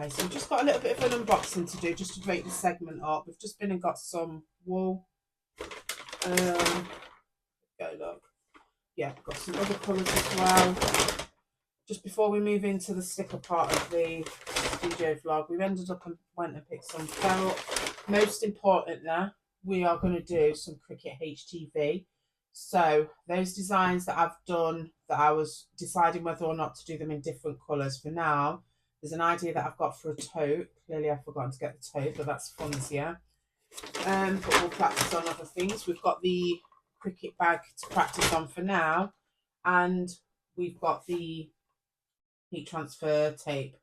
Okay, so we've just got a little bit of an unboxing to do just to break the segment up. We've just been and got some wool. Go look. Yeah, got some other colours as well. Just before we move into the sticker part of the studio vlog, we've ended up and went and picked some felt. Most importantly, we are going to do some Cricut HTV. So those designs that I've done, that I was deciding whether or not to do them in different colours. For now, there's an idea that I've got for a tote. Clearly I've forgotten to get the tote, but that's funsier. But we'll practice on other things. We've got the Cricut bag to practice on for now, and we've got the heat transfer tape.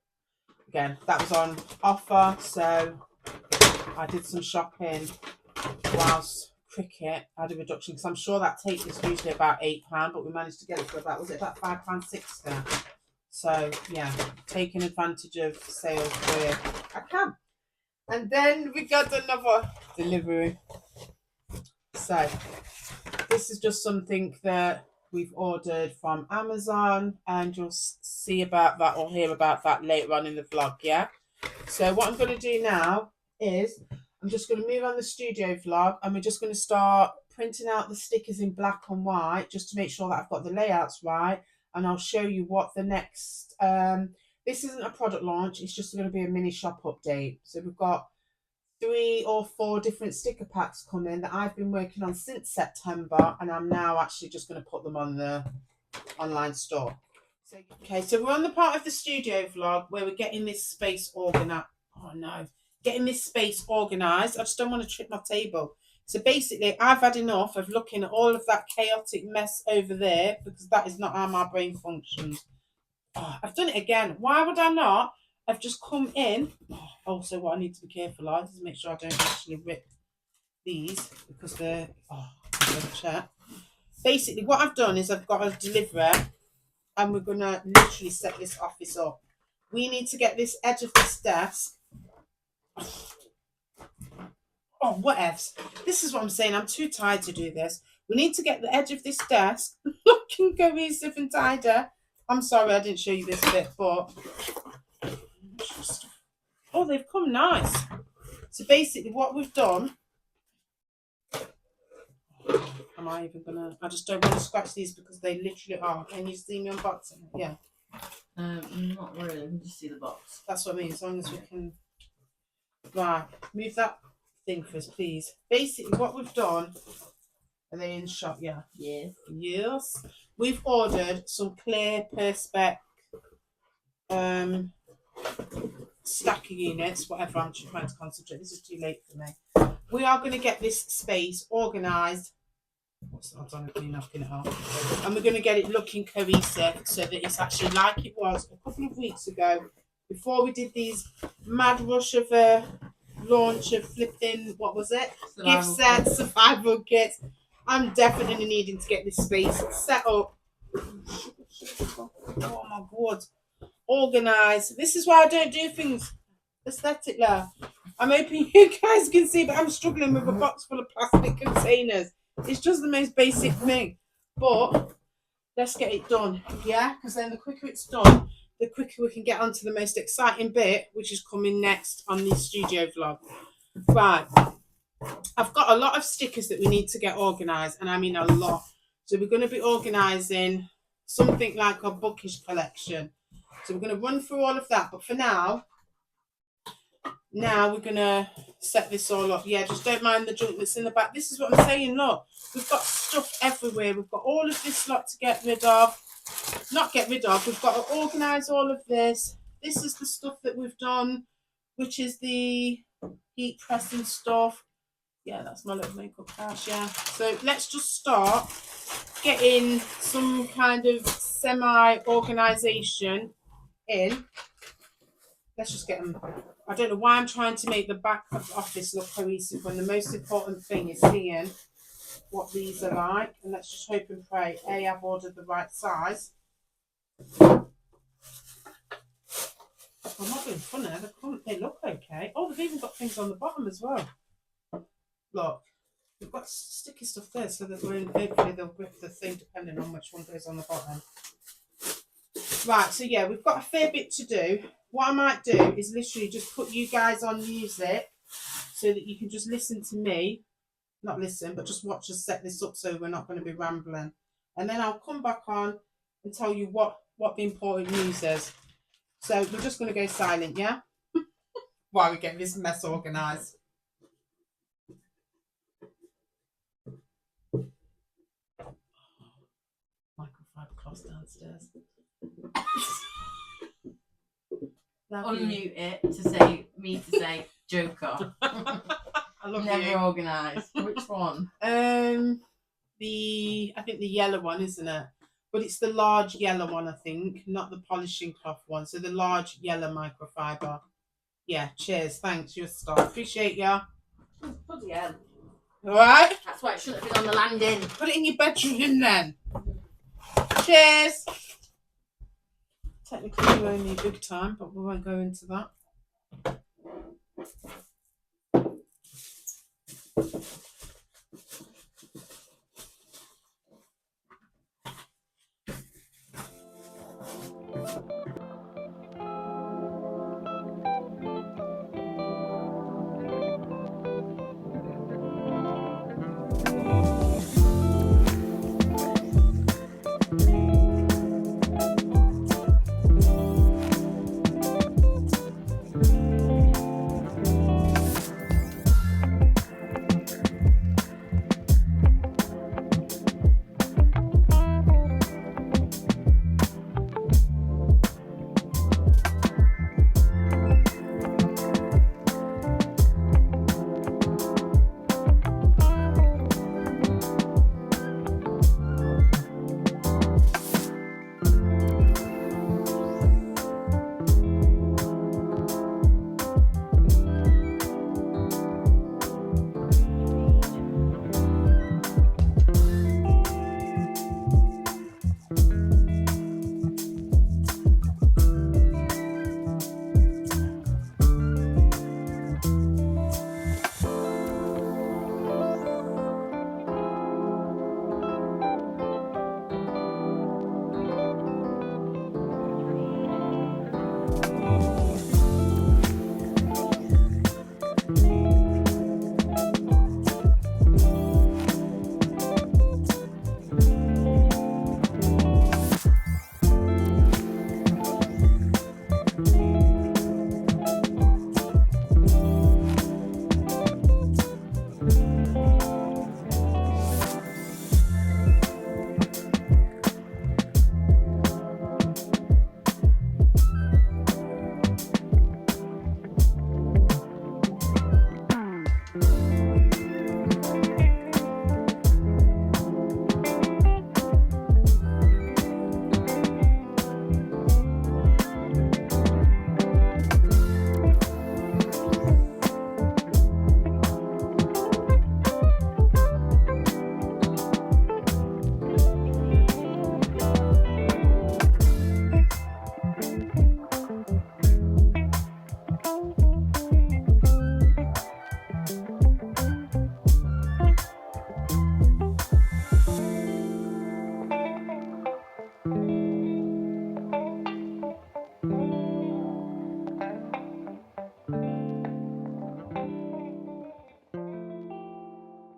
Again, that was on offer, so I did some shopping whilst Cricut had a reduction, because I'm sure that tape is usually about £8, but we managed to get it for about, was it about £5.60? So yeah, taking advantage of sales where I can. And then we got another delivery. So this is just something that we've ordered from Amazon, and you'll see about that or hear about that later on in the vlog. Yeah, so what I'm going to do now is I'm just going to move on the studio vlog, and we're just going to start printing out the stickers in black and white just to make sure that I've got the layouts right, and I'll show you what the next this isn't a product launch, it's just going to be a mini shop update. So we've got 3 or 4 different sticker packs coming that I've been working on since September, and I'm now actually just going to put them on the online store. So, okay, so we're on the part of the studio vlog where we're getting this space organised. Oh no, getting this space organised. I just don't want to trip my table. So basically, I've had enough of looking at all of that chaotic mess over there, because that is not how my brain functions. Oh, I've done it again. Why would I not? I've just come in. Also, what I need to be careful of is make sure I don't actually rip these, because they're check. Basically, what I've done is I've got a deliverer, and we're gonna literally set this office up. We need to get this edge of this desk. Oh, whatevs. This is what I'm saying. I'm too tired to do this. We need to get the edge of this desk looking cohesive and tidy. I'm sorry I didn't show you this bit, but oh, they've come nice. So basically what we've done, am I even gonna, I just don't want to scratch these because they literally are. Can you see me unboxing it? Yeah. Not really, I can just see the box. That's what I mean, as long as we can. Right, move that thing for us, please. Basically what we've done, are they in shop? Yeah. Yes. Yes. We've ordered some clear perspex stacker units, whatever. I'm trying to concentrate. This is too late for me. We are going to get this space organised. What's the odds on it knocking it off? And we're going to get it looking cohesive so that it's actually like it was a couple of weeks ago, before we did these mad rush of a launch of flipping, what was it? Gift sets, survival kits. I'm definitely needing to get this space set up. Oh my god. Organised. This is why I don't do things aesthetically. I'm hoping you guys can see, but I'm struggling with a box full of plastic containers. It's just the most basic thing. But let's get it done, yeah? Because then the quicker it's done, the quicker we can get on to the most exciting bit, which is coming next on the studio vlog. Right. I've got a lot of stickers that we need to get organised, and I mean a lot. So we're going to be organising something like a Bookish Collection. So we're going to run through all of that. But for now we're going to set this all up. Yeah, just don't mind the junk that's in the back. This is what I'm saying. Look, we've got stuff everywhere. We've got all of this lot to get rid of. Not get rid of. We've got to organise all of this. This is the stuff that we've done, which is the heat pressing stuff. Yeah, that's my little makeup cash, yeah. So let's just start getting some kind of semi-organisation in. Let's just get them. I don't know why I'm trying to make the back of the office look cohesive when the most important thing is seeing what these are like. And let's just hope and pray, A, I've ordered the right size. I'm not being funny. They look okay. Oh, they've even got things on the bottom as well. Look, we've got sticky stuff there so that hopefully they'll grip the thing depending on which one goes on the bottom. Right, so yeah, we've got a fair bit to do. What I might do is literally just put you guys on music so that you can just listen to me. Not listen, but just watch us set this up so we're not going to be rambling. And then I'll come back on and tell you what the important news is. So we're just going to go silent, yeah? While we get this mess organised. Microfiber cloths downstairs. Unmute it to say Joker. I love Never you. organised. Which one? I think the yellow one, isn't it? But it's the large yellow one, I think, not the polishing cloth one. So the large yellow microfiber. Yeah, cheers. Thanks, you're a star. Appreciate ya. Bloody hell. All right. That's why it shouldn't have been on the landing. Put it in your bedroom then. Cheers. Technically, you owe me big time, but we won't go into that.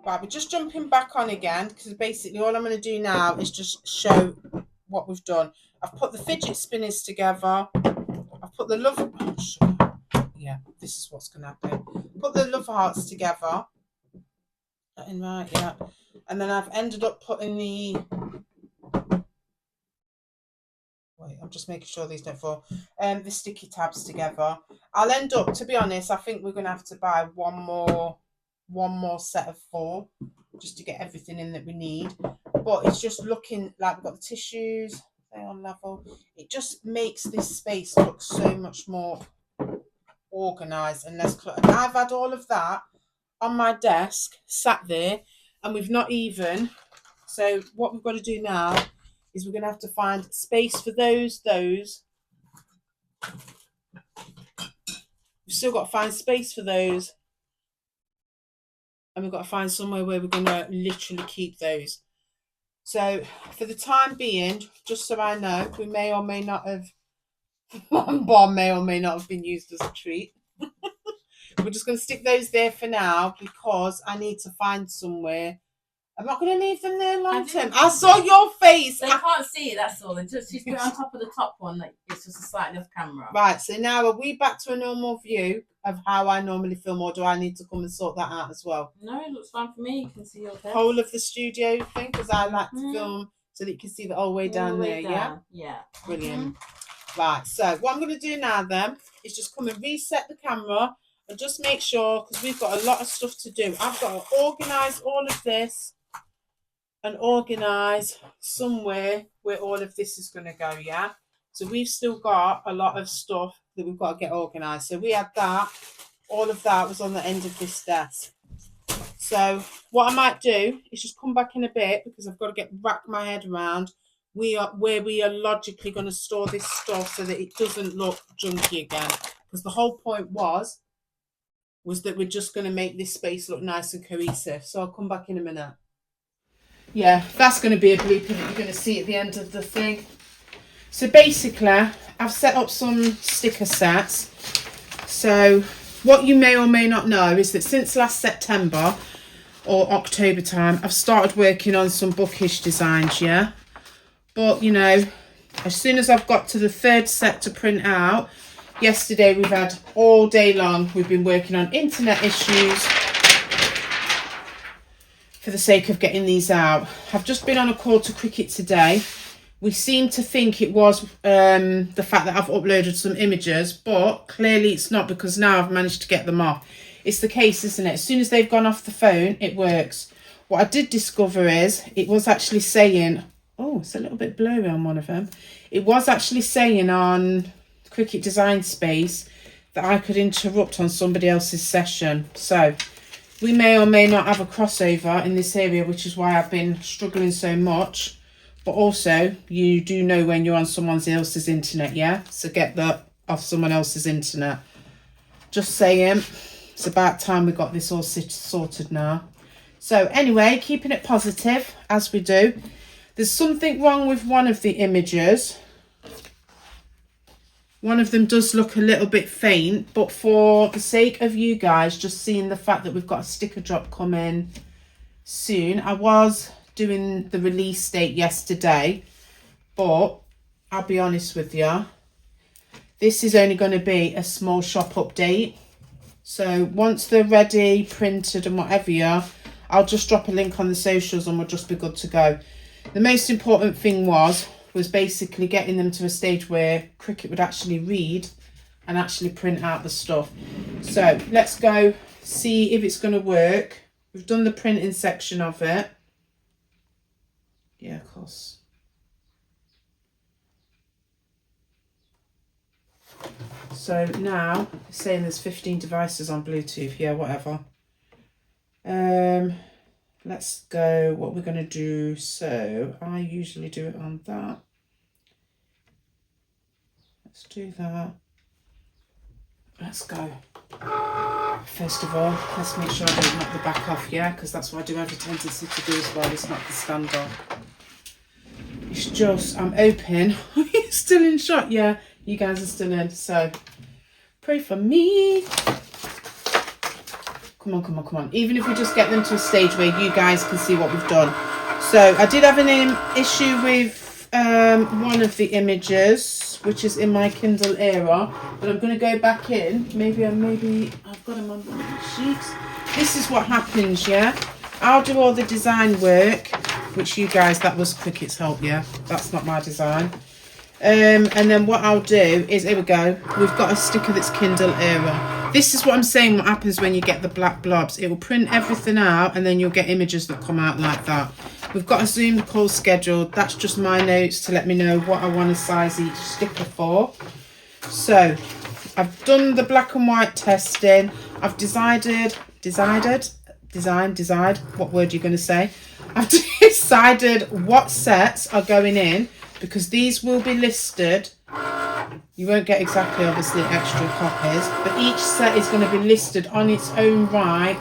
Right, we're just jumping back on again because basically all I'm going to do now is just show what we've done. I've put the fidget spinners together. I've put the love... Yeah, this is what's going to happen. Put the love hearts together. That in right, yeah. And then I've ended up putting the... Wait, I'm just making sure these don't fall. The sticky tabs together. I'll end up, to be honest, I think we're going to have to buy one more set of 4 just to get everything in that we need. But it's just looking like we've got the tissues, they're on level. It just makes this space look so much more organised and less cluttered. I've had all of that on my desk, sat there, and we've not even... So what we've got to do now is we're going to have to find space for those. We've still got to find space for those. And we've got to find somewhere where we're going to literally keep those. So for the time being, just so I know, we may or may not have, one bar may or may not have been used as a treat. We're just going to stick those there for now because I need to find somewhere. I'm not going to leave them there long term. I saw your face. They can't see it, that's all. She's put it on top of the top one, like it's just a slightly off camera. Right, so now are we back to a normal view of how I normally film, or do I need to come and sort that out as well? No, it looks fine for me. You can see your head. Whole of the studio thing, because I like to film so that you can see the whole way down there, yeah? Yeah. Brilliant. Right, so what I'm going to do now then is just come and reset the camera and just make sure, because we've got a lot of stuff to do. I've got to organise all of this and organise somewhere where all of this is going to go, yeah? So we've still got a lot of stuff that we've got to get organised. So we had that, all of that was on the end of this desk. So what I might do is just come back in a bit because I've got to wrap my head around where we are logically going to store this stuff so that it doesn't look junky again. Because the whole point was that we're just going to make this space look nice and cohesive. So I'll come back in a minute. Yeah, that's going to be a blooper that you're going to see at the end of the thing. So basically, I've set up some sticker sets. So what you may or may not know is that since last September or October time, I've started working on some bookish designs, yeah? But, you know, as soon as I've got to the third set to print out, yesterday we've had all day long, we've been working on internet issues for the sake of getting these out. I've just been on a call to Cricut today. We seem to think it was the fact that I've uploaded some images, but clearly it's not because now I've managed to get them off. It's the case, isn't it? As soon as they've gone off the phone, it works. What I did discover is it was actually saying, oh, it's a little bit blurry on one of them. It was actually saying on Cricut Design Space that I could interrupt on somebody else's session. So we may or may not have a crossover in this area, which is why I've been struggling so much. But also, you do know when you're on someone else's internet, yeah? So get that off someone else's internet. Just saying, it's about time we got this all sorted now. So anyway, keeping it positive, as we do. There's something wrong with one of the images. One of them does look a little bit faint, but for the sake of you guys, just seeing the fact that we've got a sticker drop coming soon. I was doing the release date yesterday, but I'll be honest with you, this is only going to be a small shop update. So once they're ready, printed and whatever, yeah, I'll just drop a link on the socials and we'll just be good to go. The most important thing was basically getting them to a stage where Cricut would actually read and actually print out the stuff. So let's go see if it's going to work. We've done the printing section of it. Yeah, of course. So now it's saying there's 15 devices on Bluetooth. Yeah, whatever. Let's go what we're going to do. So I usually do it on that. Let's do that. Let's go. First of all, let's make sure I don't knock the back off, yeah, because that's what I do have a tendency to do as well. It's not the stand off. It's just, I'm open. Still in shot, yeah. You guys are still in, so pray for me. Come on, come on, come on. Even if we just get them to a stage where you guys can see what we've done. So I did have an issue with one of the images, which is in my Kindle era, but I'm going to go back in. Maybe I've got them on the sheets. This is what happens, yeah. I'll do all the design work, which you guys, that was Cricut's help, yeah. That's not my design. And then what I'll do is, here we go. We've got a sticker that's Kindle era. This is what I'm saying, what happens when you get the black blobs. It will print everything out and then you'll get images that come out like that. We've got a Zoom call scheduled. That's just my notes to let me know what I want to size each sticker for. So I've done the black and white testing. I've decided, what word are you going to say? I've decided what sets are going in, because these will be listed. You won't get exactly, obviously, extra copies, but each set is going to be listed on its own right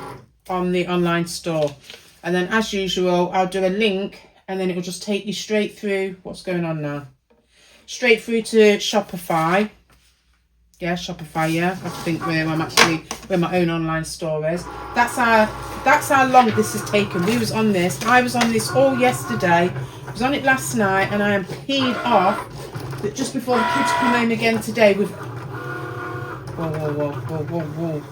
on the online store. And then, as usual, I'll do a link and then it will just take you straight through. What's going on now? Straight through to Shopify. Yeah, Shopify, yeah. I think where my own online store is. That's how long this has taken. I was on this all yesterday. I was on it last night, and I am peed off that just before the kids come home again today with whoa.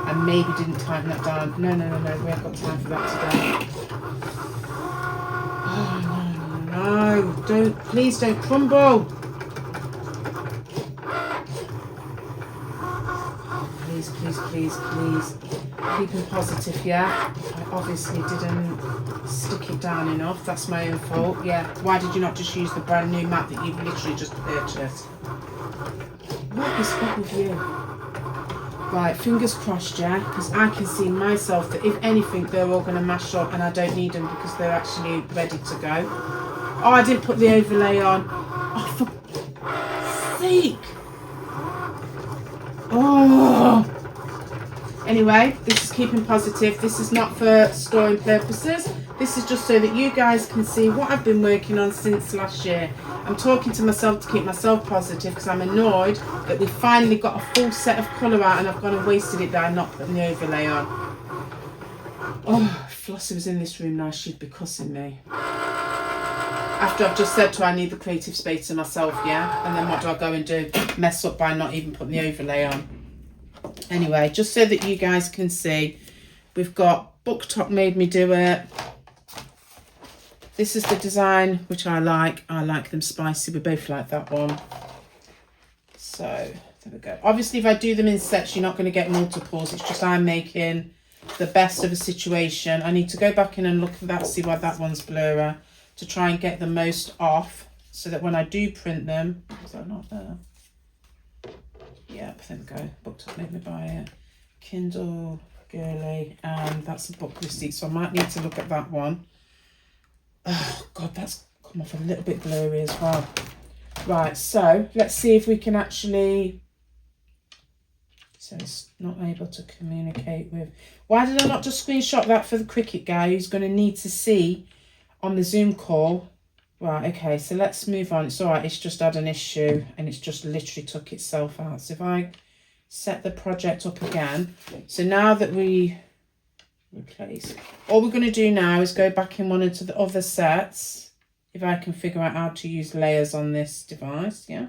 I maybe didn't tighten that down. No, we haven't got time for that today. Oh no, please don't crumble. Please. Keeping positive, yeah? I obviously didn't stick it down enough. That's my own fault, yeah. Why did you not just use the brand new mat that you've literally just purchased? What is up with you? Right, fingers crossed, yeah? Because I can see myself that if anything, they're all going to mash up and I don't need them because they're actually ready to go. Oh, I didn't put the overlay on. Oh, for sake. Oh. Anyway, this is keeping positive. This is not for storing purposes. This is just so that you guys can see what I've been working on since last year. I'm talking to myself to keep myself positive because I'm annoyed that we finally got a full set of colour out and I've gone and wasted it by not putting the overlay on. Oh, if Flossie was in this room now, she'd be cussing me. After I've just said to her I need the creative space to myself, yeah? And then what do I go and do? Mess up by not even putting the overlay on. Anyway, just so that you guys can see, we've got Booktop made me do it. This is the design which I like. I like them spicy. We both like that one. So there we go. Obviously, if I do them in sets, you're not going to get multiples. It's just I'm making the best of a situation. I need to go back in and look at that, see why that one's blurry, to try and get the most off so that when I do print them, is that not there? Yeah, there we go. Booktop made me buy it. Kindle Girly, and that's a book receipt, so I might need to look at that one. Oh god, that's come off a little bit blurry as well. Right, so let's see if we can actually. So it's not able to communicate with. Why did I not just screenshot that for the Cricut guy who's going to need to see on the Zoom call? Right, okay, so let's move on. It's all right, it's just had an issue and it's just literally took itself out. So if I set the project up again, so now that we replace, all we're going to do now is go back in one into the other sets. If I can figure out how to use layers on this device, yeah,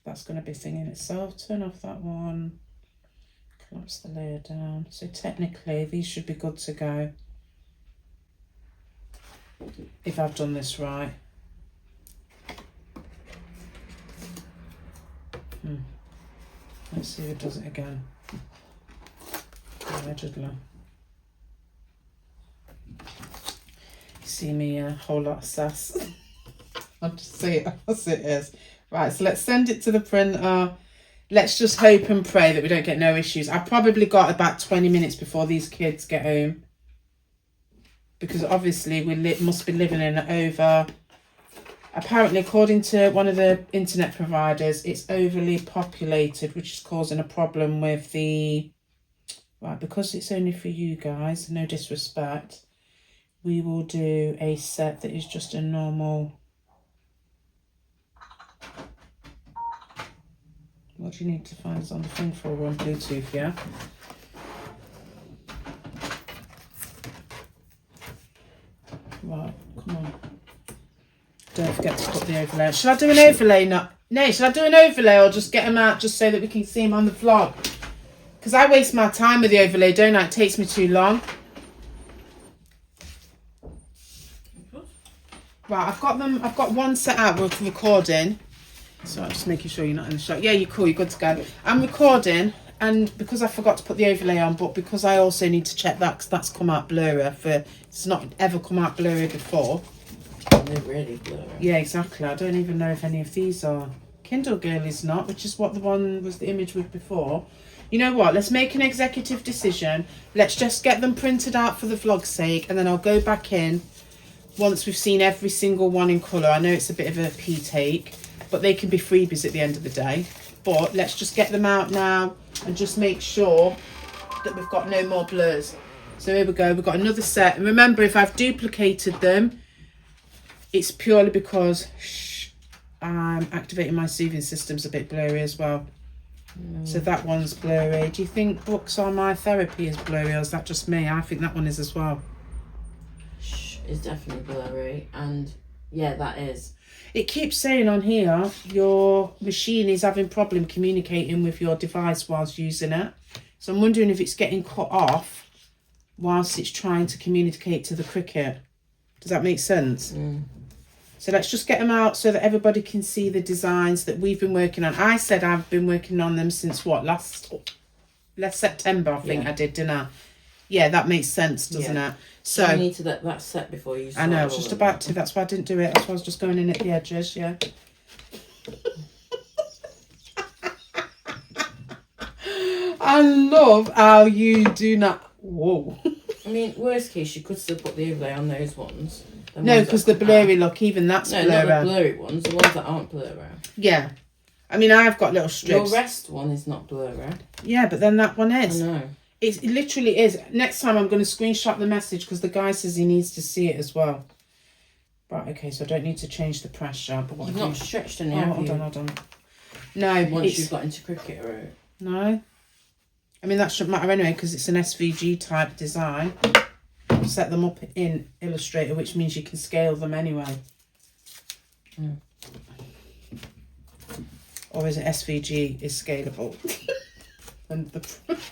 that's going to be a thing in itself. Turn off that one, collapse the layer down. So technically these should be good to go if I've done this right. Let's see if it does it again. Allegedly. You see me a whole lot of sass. I'll just see it as it is. Right, so let's send it to the printer. Let's just hope and pray that we don't get no issues. I've probably got about 20 minutes before these kids get home. Because obviously we must be living in over... Apparently, according to one of the internet providers, it's overly populated, which is causing a problem with the... Right, because it's only for you guys, no disrespect, we will do a set that is just a normal... What do you need to find us on the thing for? We're on Bluetooth, yeah? Right, come on. Don't forget to put the overlay. Should I do an overlay? No, should I do an overlay or just get them out just so that we can see them on the vlog? Because I waste my time with the overlay, don't I? It takes me too long. Right, I've got one set out with recording. So I'm just making sure you're not in the shot. Yeah, you're cool, you're good to go. I'm recording, and because I forgot to put the overlay on, but because I also need to check that because that's come out blurry. It's not ever come out blurry before. They're really blurry. Yeah, exactly. I don't even know if any of these are. Kindle Girl is not, which is what the one was the image with before. You know what? Let's make an executive decision. Let's just get them printed out for the vlog's sake, and then I'll go back in once we've seen every single one in colour. I know it's a bit of a pee take, but they can be freebies at the end of the day. But let's just get them out now and just make sure that we've got no more blurs. So here we go. We've got another set. And remember, if I've duplicated them, it's purely because I'm activating my soothing system's a bit blurry as well. So that one's blurry. Do you think Books on My Therapy is blurry, or is that just me? I think that one is as well. It's definitely blurry, and yeah, that is. It keeps saying on here your machine is having problem communicating with your device whilst using it. So I'm wondering if it's getting cut off whilst it's trying to communicate to the Cricut. Does that make sense? So let's just get them out so that everybody can see the designs that we've been working on. I said I've been working on them since what, last September, I think I did, didn't I? Yeah, that makes sense, doesn't it? So you need to let that set before you start. I know, I was just about to. That's why I didn't do it. That's why I was just going in at the edges, yeah. I love how you do not. Whoa. I mean, worst case, you could still put the overlay on those ones. No, because the blurry look, even that's blurry. No, not the blurry ones, the ones that aren't blurry. Yeah. I mean, I've got little strips. Your rest one is not blurry. Yeah, but then that one is. I know. It literally is. Next time I'm going to screenshot the message because the guy says he needs to see it as well. Right, okay, so I don't need to change the pressure. But what You've not stretched any, hold on. No, once you've got into Cricut, right? No. I mean, that shouldn't matter anyway because it's an SVG type design. Set them up in Illustrator, which means you can scale them anyway. Or is it SVG is scalable? And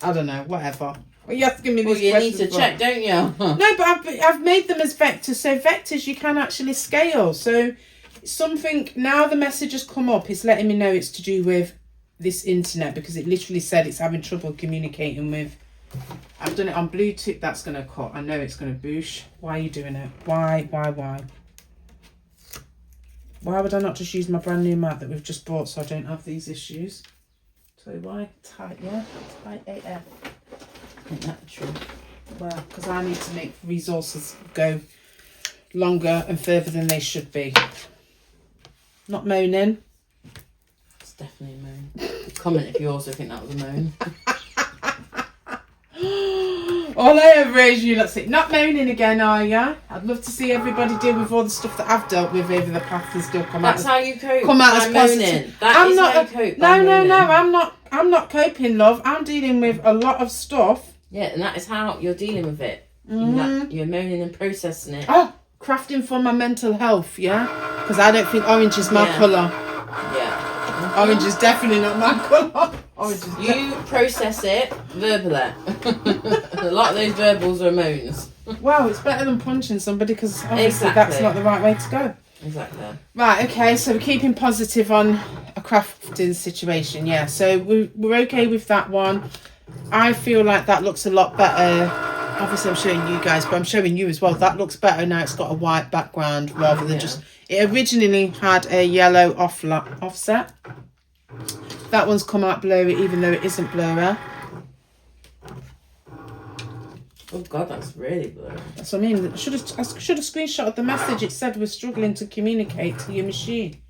I don't know, whatever. Well, you're asking me these questions. You need to check, don't you? No, but I've made them as vectors. So vectors you can actually scale. So something, now the message has come up, it's letting me know it's to do with this internet because it literally said it's having trouble communicating with. I've done it on Bluetooth. That's going to cut. I know it's going to boosh. Why are you doing it? Why? Why would I not just use my brand new mat that we've just bought so I don't have these issues? So why? Tight, yeah? Tight AF. Isn't that true? Well, because I need to make resources go longer and further than they should be. Not moaning. It's definitely a moan. Comment if you also think that was a moan. All I ever is you, let's see. Not moaning again, are ya? I'd love to see everybody deal with all the stuff that I've dealt with over the past and still come That's out. How you cope. Come out by as moaning. positive. That is how you cope. No. I'm not coping, love. I'm dealing with a lot of stuff. Yeah, and that is how you're dealing with it. You're moaning and processing it. Oh, crafting for my mental health, yeah? Because I don't think orange is my colour. Yeah. Orange is definitely not my colour. You process it verbally. A lot of those verbals are moans. Well, it's better than punching somebody because obviously that's not the right way to go. Exactly. Right, okay, so we're keeping positive on a crafting situation, yeah. So we're okay with that one. I feel like that looks a lot better. Obviously, I'm showing you guys, but I'm showing you as well. That looks better now. It's got a white background rather than just... It originally had a yellow offset. That one's come out blurry, even though it isn't blurry. Oh God, that's really blurry. That's what I mean. I should have screenshotted the message. It said we're struggling to communicate to your machine.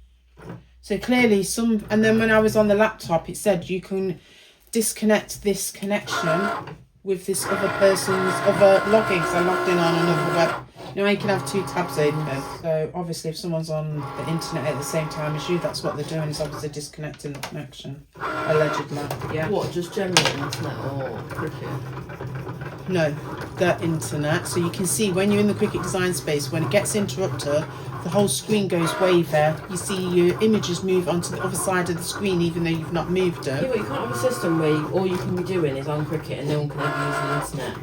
So clearly and then when I was on the laptop, it said you can disconnect this connection with this other person's other login. So I logged in on another web. You know, you can have two tabs open. So obviously if someone's on the internet at the same time as you, that's what they're doing, is obviously disconnecting the connection. Allegedly. Yeah. What, just general internet or Cricut? No, the internet. So you can see when you're in the Cricut design space, when it gets interrupted, the whole screen goes wavy. You see your images move onto the other side of the screen even though you've not moved them. Yeah, but you can't have a system where all you can be doing is on Cricut and no one can ever use the internet.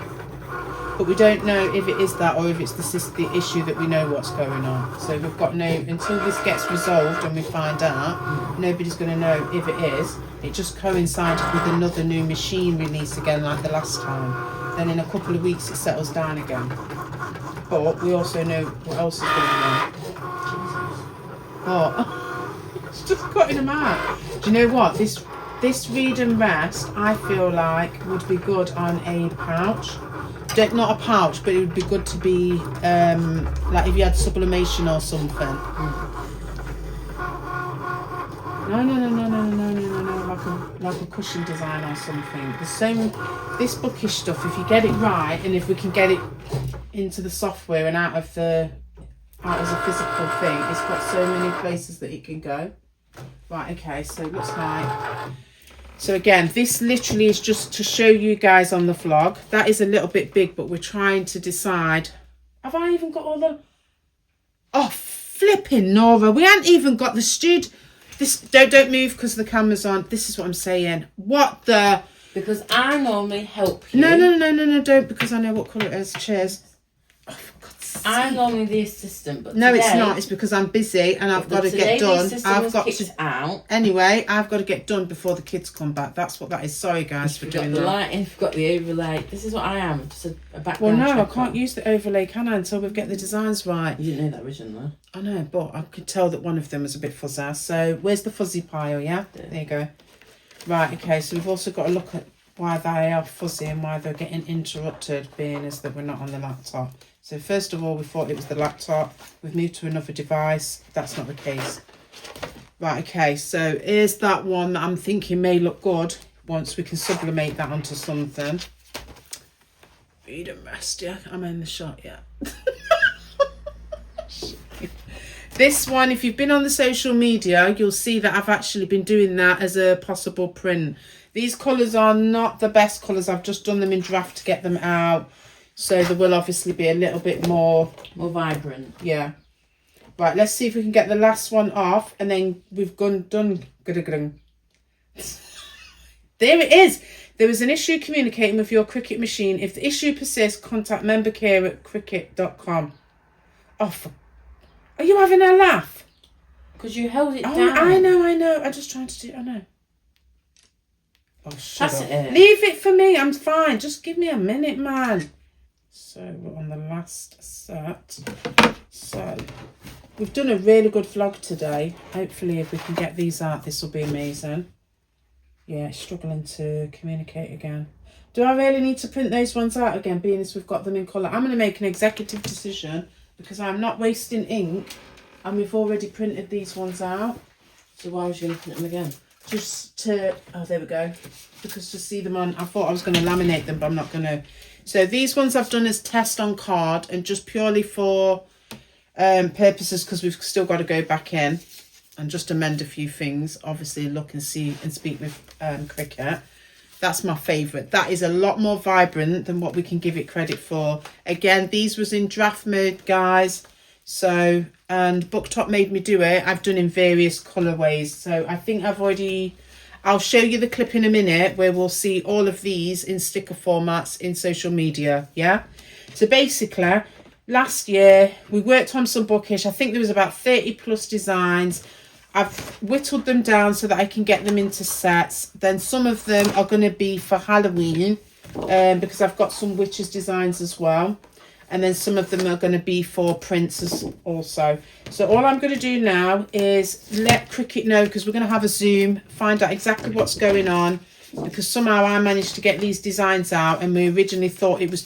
But we don't know if it is that or if it's the issue that we know what's going on. So we've got until this gets resolved and we find out, nobody's going to know if it is. It just coincided with another new machine release again like the last time. Then in a couple of weeks it settles down again. But we also know what else is going on. What? It's just cutting them out. Do you know what? This read and rest, I feel like would be good on a pouch. Not a pouch, but it would be good to be like if you had sublimation or something. No, like a cushion design or something. This bookish stuff, if you get it right and if we can get it into the software and out of the out as a physical thing. It's got so many places that it can go. Right, okay, so it looks like... So again, this literally is just to show you guys on the vlog. That is a little bit big, but we're trying to decide... Have I even got all the... Oh, flipping Nora. We haven't even got the stud. This don't move because the camera's on. This is what I'm saying. What the... Because I normally help you. No, don't, because I know what colour it is. Cheers. Oh, for God's sake. I'm normally the assistant, but no, today, it's not. It's because I'm busy and I've got to get done. I've got to out. Anyway, I've got to get done before the kids come back. That's what that is. Sorry, guys, for doing that. Lighting, you've got the overlay. This is what I am. Just a background. Well, no, I can't use the overlay, can I? Until we get the designs right. You didn't know that originally. I know, but I could tell that one of them was a bit fuzzy. So where's the fuzzy pile? Yeah, there you go. Right. Okay. So we've also got to look at why they are fuzzy and why they're getting interrupted, being as that we're not on the laptop. So first of all, we thought it was the laptop. We've moved to another device. That's not the case. Right, okay, so here's that one that I'm thinking may look good once we can sublimate that onto something. Eat and rest, yeah? I'm in the shot, yeah. This one, if you've been on the social media, you'll see that I've actually been doing that as a possible print. These colours are not the best colours. I've just done them in draft to get them out. So they will obviously be a little bit more vibrant. Yeah. Right, let's see if we can get the last one off. And then we've done. There it is. There was an issue communicating with your Cricut machine. If the issue persists, contact membercare@cricut.com. Oh, are you having a laugh? Because you held it down. I know. I'm just trying to do... I know. Oh, shut up. It. Leave it for me. I'm fine. Just give me a minute, man. So we're on the last set. So we've done a really good vlog today. Hopefully if we can get these out, this will be amazing. Yeah, struggling to communicate again. Do I really need to print those ones out again, being as we've got them in colour? I'm going to make an executive decision because I'm not wasting ink and we've already printed these ones out. So why was you going to print them again? Just to... Oh, there we go. Because to see them on... I thought I was going to laminate them, but I'm not going to... So these ones I've done as test on card and just purely for purposes because we've still got to go back in and just amend a few things. Obviously look and see and speak with Cricut. That's my favourite. That is a lot more vibrant than what we can give it credit for. Again, these was in draft mode, guys. So, and Booktop made me do it. I've done in various colourways. So I think I've already... I'll show you the clip in a minute where we'll see all of these in sticker formats in social media, yeah? So basically, last year, we worked on some Bookish. I think there was about 30 plus designs. I've whittled them down so that I can get them into sets. Then some of them are going to be for Halloween because I've got some witches designs as well. And then some of them are going to be for prints also. So all I'm going to do now is let Cricut know, because we're going to have a Zoom, find out exactly what's going on. Because somehow I managed to get these designs out and we originally thought it was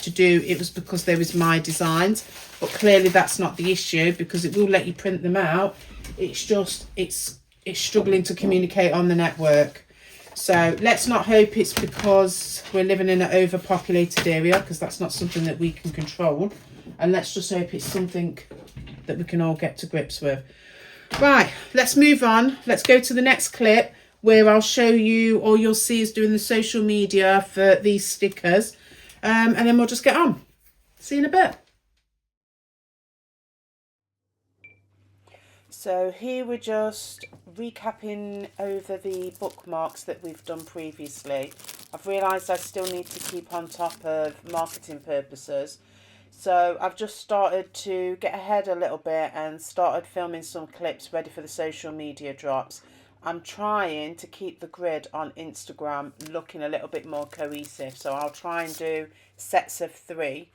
because they was my designs. But clearly that's not the issue because it will let you print them out. It's just, it's struggling to communicate on the network. So let's not hope it's because we're living in an overpopulated area, because that's not something that we can control. And let's just hope it's something that we can all get to grips with. Right, let's move on. Let's go to the next clip where I'll show you, or you'll see us doing the social media for these stickers. And then we'll just get on. See you in a bit. So here we're just recapping over the bookmarks that we've done previously. I've realised I still need to keep on top of marketing purposes. So I've just started to get ahead a little bit and started filming some clips ready for the social media drops. I'm trying to keep the grid on Instagram looking a little bit more cohesive. So I'll try and do sets of 3.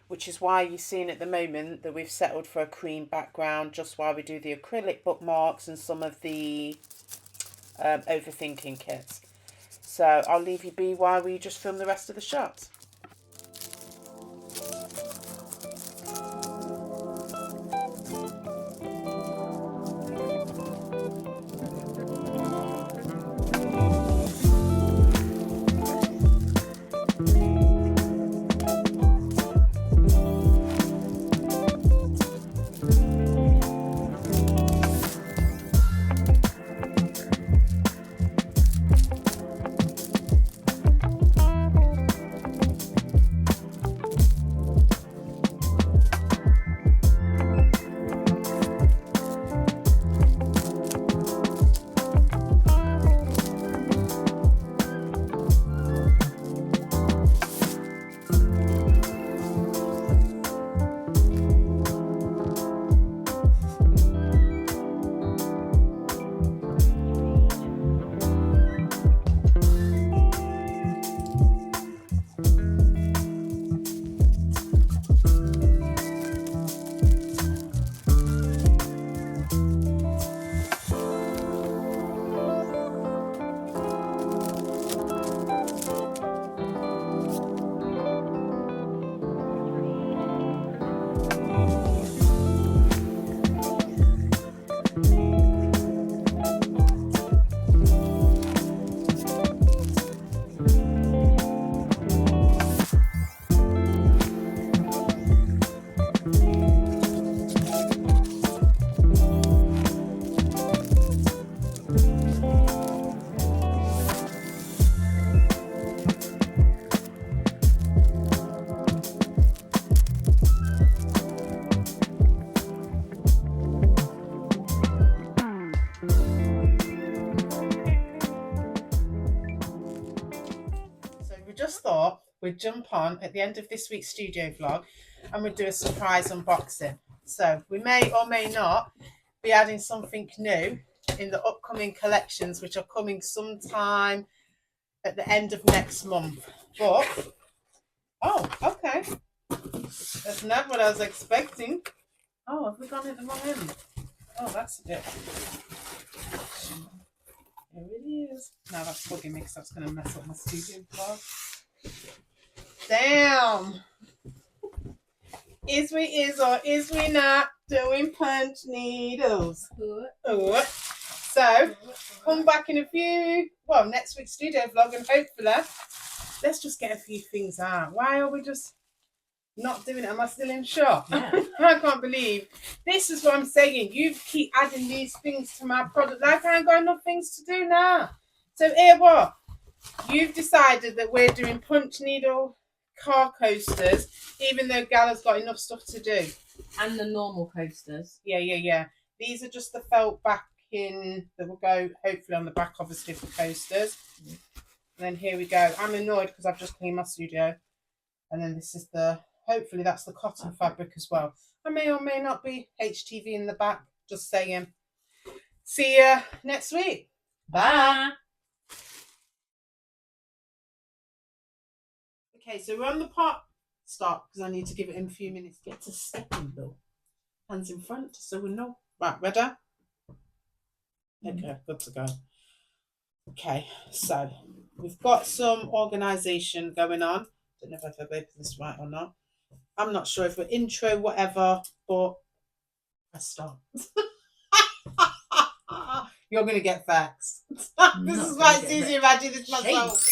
Which is why you're seeing at the moment that we've settled for a cream background, just while we do the acrylic bookmarks and some of the overthinking kits. So I'll leave you be while we just film the rest of the shots. thought we'd jump on at the end of this week's studio vlog and we'd do a surprise unboxing. So we may or may not be adding something new in the upcoming collections, which are coming sometime at the end of next month. But, oh, okay. That's not what I was expecting. Oh, have we gone in the wrong end? Oh, that's a bit. There it is. No, that's bugging me because that's going to mess up my studio vlog. Damn. Is or is we not doing punch needles? Ooh. So, come back in next week's studio vlog, and hopefully, let's just get a few things out. Why are we just not doing it? Am I still in shock? Yeah. I can't believe. This is what I'm saying. You keep adding these things to my product. Like I ain't got enough things to do now. So here what? You've decided that we're doing punch needle car coasters, even though Gala's got enough stuff to do. And the normal coasters. Yeah. These are just the felt backing that will go hopefully on the back, obviously, of the coasters. And then here we go. I'm annoyed because I've just cleaned my studio. And then this is hopefully that's the cotton fabric as well. I may or may not be HTV in the back, just saying. See you next week. Bye. Okay, so we're on the part start because I need to give it in a few minutes to get to stepping, Bill. Hands in front so we know. Right, ready? Okay, good to go. Okay, so we've got some organisation going on. Don't know if I've opened this right or not. I'm not sure if we're intro, whatever, but I start. You're going to get facts. This is why it's easy if I do this myself.